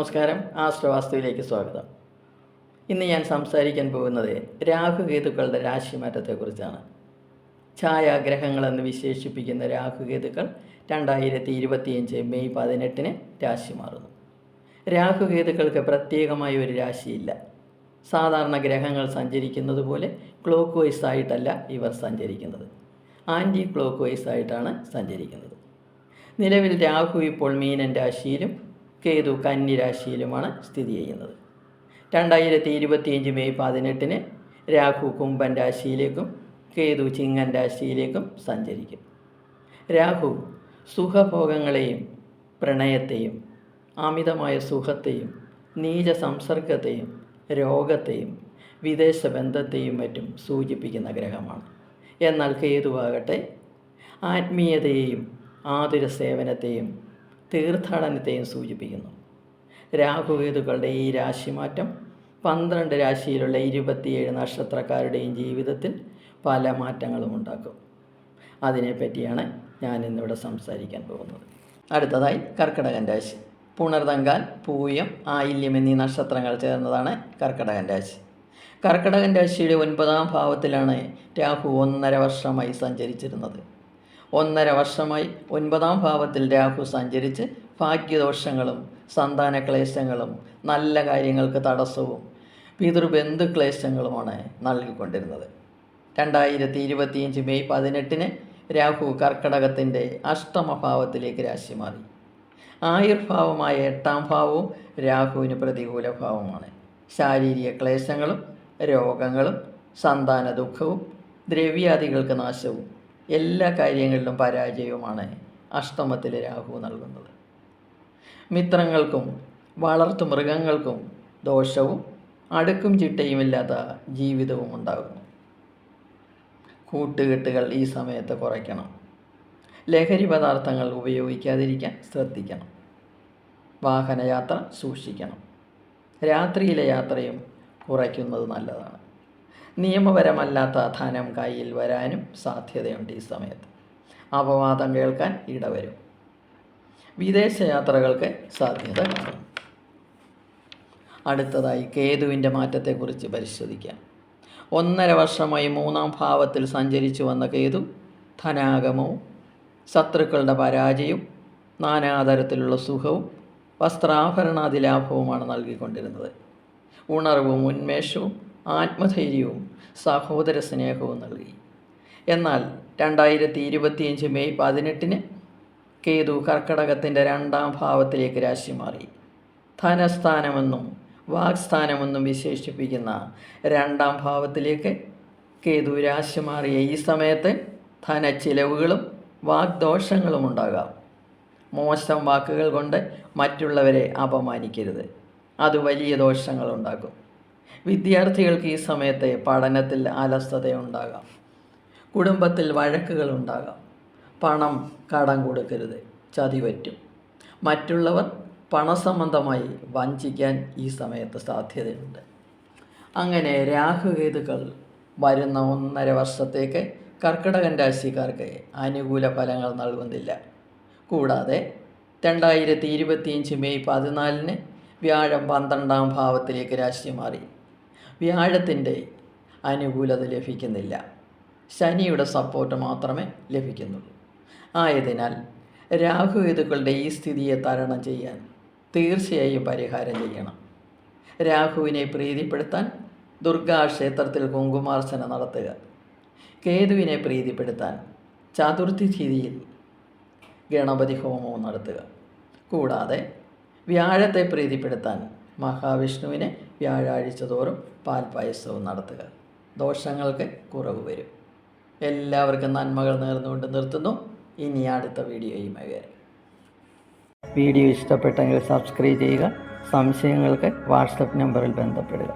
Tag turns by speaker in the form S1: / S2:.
S1: നമസ്കാരം, ആശ്രവാസ്തുവിലേക്ക് സ്വാഗതം. ഇന്ന് ഞാൻ സംസാരിക്കാൻ പോകുന്നത് രാഹുകേതുക്കളുടെ രാശിമാറ്റത്തെക്കുറിച്ചാണ്. ഛായാഗ്രഹങ്ങളെന്ന് വിശേഷിപ്പിക്കുന്ന രാഹുകേതുക്കൾ 2025 മെയ് 18 രാശി മാറുന്നു. രാഹുകേതുക്കൾക്ക് പ്രത്യേകമായ ഒരു രാശിയില്ല. സാധാരണ ഗ്രഹങ്ങൾ സഞ്ചരിക്കുന്നത് പോലെ ക്ലോക്ക് വൈസ് ആയിട്ടല്ല ഇവർ സഞ്ചരിക്കുന്നത്, ആൻറ്റി ക്ലോക്ക് വൈസ് ആയിട്ടാണ് സഞ്ചരിക്കുന്നത്. നിലവിൽ രാഹു ഇപ്പോൾ മീനൻ രാശിയിലും കേതു കന്നി രാശിയിലുമാണ് സ്ഥിതി ചെയ്യുന്നത്. 2025 മെയ് 18 രാഹു കുംഭൻ രാശിയിലേക്കും കേതു ചിങ്ങൻ രാശിയിലേക്കും സഞ്ചരിക്കും. രാഹു സുഖഭോഗങ്ങളെയും പ്രണയത്തെയും അമിതമായ സുഖത്തെയും നീച സംസർഗത്തെയും രോഗത്തെയും വിദേശ ബന്ധത്തെയും മറ്റും സൂചിപ്പിക്കുന്ന ഗ്രഹമാണ്. എന്നാൽ കേതുവാകട്ടെ ആത്മീയതയെയും ആതുര സേവനത്തെയും തീർത്ഥാടനത്തെയും സൂചിപ്പിക്കുന്നു. രാഹുകേതുക്കളുടെ ഈ രാശിമാറ്റം 12 രാശിയിലുള്ള 27 നക്ഷത്രക്കാരുടെയും ജീവിതത്തിൽ പല മാറ്റങ്ങളും ഉണ്ടാക്കും. അതിനെപ്പറ്റിയാണ് ഞാൻ ഇന്നിവിടെ സംസാരിക്കാൻ പോകുന്നത്. അടുത്തതായി കർക്കിടകൻ രാശി. പുണർതങ്കാൽ, പൂയം, ആയില്യം എന്നീ നക്ഷത്രങ്ങൾ ചേർന്നതാണ് കർക്കിടകൻ രാശി. കർക്കിടകൻ രാശിയുടെ 9ാം ഭാവത്തിലാണ് രാഹു 1.5 വർഷമായി സഞ്ചരിച്ചിരുന്നത്. 1.5 വർഷമായി 9ാം ഭാവത്തിൽ രാഹു സഞ്ചരിച്ച് ഭാഗ്യദോഷങ്ങളും സന്താനക്ലേശങ്ങളും നല്ല കാര്യങ്ങൾക്ക് തടസ്സവും പിതൃബന്ധുക്ലേശങ്ങളുമാണ് നൽകിക്കൊണ്ടിരുന്നത്. 2025 മെയ് 18 രാഹു കർക്കിടകത്തിൻ്റെ അഷ്ടമഭാവത്തിലേക്ക് രാശി മാറി. ആയുർഭാവമായ 8ാം ഭാവവും രാഹുവിന് പ്രതികൂല ഭാവമാണ്. ശാരീരിക ക്ലേശങ്ങളും രോഗങ്ങളും സന്താന ദുഃഖവും ദ്രവ്യാദികൾക്ക് നാശവും എല്ലാ കാര്യങ്ങളിലും പരാജയവുമാണ് അഷ്ടമത്തിലെ രാഹു നൽകുന്നത്. മിത്രങ്ങൾക്കും വളർത്തു മൃഗങ്ങൾക്കും ദോഷവും അടുക്കും ചിട്ടയുമില്ലാത്ത ജീവിതവും ഉണ്ടാകുന്നു. കൂട്ടുകെട്ടുകൾ ഈ സമയത്ത് കുറയ്ക്കണം. ലഹരി പദാർത്ഥങ്ങൾ ഉപയോഗിക്കാതിരിക്കാൻ ശ്രദ്ധിക്കണം. വാഹനയാത്ര സൂക്ഷിക്കണം. രാത്രിയിലെ യാത്രയും കുറയ്ക്കുന്നത് നല്ലതാണ്. നിയമപരമല്ലാത്ത ധനം കയ്യിൽ വരാനും സാധ്യതയുണ്ട്. ഈ സമയത്ത് അപവാദം കേൾക്കാൻ ഇടവരും. വിദേശയാത്രകൾക്ക് സാധ്യത കാണും. അടുത്തതായി കേതുവിൻ്റെ മാറ്റത്തെക്കുറിച്ച് പരിശോധിക്കാം. 1.5 വർഷമായി 3ാം ഭാവത്തിൽ സഞ്ചരിച്ചു വന്ന കേതു ധനാഗമവും ശത്രുക്കളുടെ പരാജയവും നാനാതരത്തിലുള്ള സുഖവും വസ്ത്രാഭരണാദി ലാഭവുമാണ് നൽകിക്കൊണ്ടിരുന്നത്. ഉണർവും ഉന്മേഷവും ആത്മധൈര്യവും സഹോദര സ്നേഹവും നൽകി. എന്നാൽ 2025 മെയ് 18 കേതു കർക്കിടകത്തിൻ്റെ 2ാം ഭാവത്തിലേക്ക് രാശി മാറി. ധനസ്ഥാനമെന്നും വാക്സ്ഥാനമെന്നും വിശേഷിപ്പിക്കുന്ന 2ാം ഭാവത്തിലേക്ക് കേതു രാശി മാറിയ ഈ സമയത്ത് ധനച്ചിലവുകളും വാഗ്ദോഷങ്ങളും ഉണ്ടാകാം. മോശം വാക്കുകൾ കൊണ്ട് മറ്റുള്ളവരെ അപമാനിക്കരുത്, അത് വലിയ ദോഷങ്ങളുണ്ടാക്കും. വിദ്യാർത്ഥികൾക്ക് ഈ സമയത്ത് പഠനത്തിൽ അലസതയുണ്ടാകാം. കുടുംബത്തിൽ വഴക്കുകളുണ്ടാകാം. പണം കടം കൊടുക്കരുത്, ചതിപറ്റും. മറ്റുള്ളവർ പണസംബന്ധമായി വഞ്ചിക്കാൻ ഈ സമയത്ത് സാധ്യതയുണ്ട്. അങ്ങനെ രാഹുകേതുക്കൾ വരുന്ന 1.5 വർഷത്തേക്ക് കർക്കിടകൻ രാശിക്കാർക്ക് അനുകൂല ഫലങ്ങൾ നൽകുന്നില്ല. കൂടാതെ 2025 മെയ് 14 വ്യാഴം 12ാം ഭാവത്തിലേക്ക് രാശി മാറി. വ്യാഴത്തിൻ്റെ അനുകൂലത ലഭിക്കുന്നില്ല. ശനിയുടെ സപ്പോർട്ട് മാത്രമേ ലഭിക്കുന്നുള്ളൂ. ആയതിനാൽ രാഹുകേതുക്കളുടെ ഈ സ്ഥിതിയെ തരണം ചെയ്യാൻ തീർച്ചയായും പരിഹാരം ചെയ്യണം. രാഹുവിനെ പ്രീതിപ്പെടുത്താൻ ദുർഗാക്ഷേത്രത്തിൽ കുങ്കുമാർച്ചന നടത്തുക. കേതുവിനെ പ്രീതിപ്പെടുത്താൻ ചതുർത്ഥി തിഥിയിൽ ഗണപതി ഹോമവും നടത്തുക. കൂടാതെ വ്യാഴത്തെ പ്രീതിപ്പെടുത്താൻ മഹാവിഷ്ണുവിനെ വ്യാഴാഴ്ച തോറും പാൽപായസവും നടത്തുക. ദോഷങ്ങൾക്ക് കുറവ് വരും. എല്ലാവർക്കും നന്മകൾ നേർന്നുകൊണ്ട് നിർത്തുന്നു. ഇനി അടുത്ത വീഡിയോയുമായി വരാം. വീഡിയോ ഇഷ്ടപ്പെട്ടെങ്കിൽ സബ്സ്ക്രൈബ് ചെയ്യുക. സംശയങ്ങൾക്ക് വാട്സപ്പ് നമ്പറിൽ ബന്ധപ്പെടുക.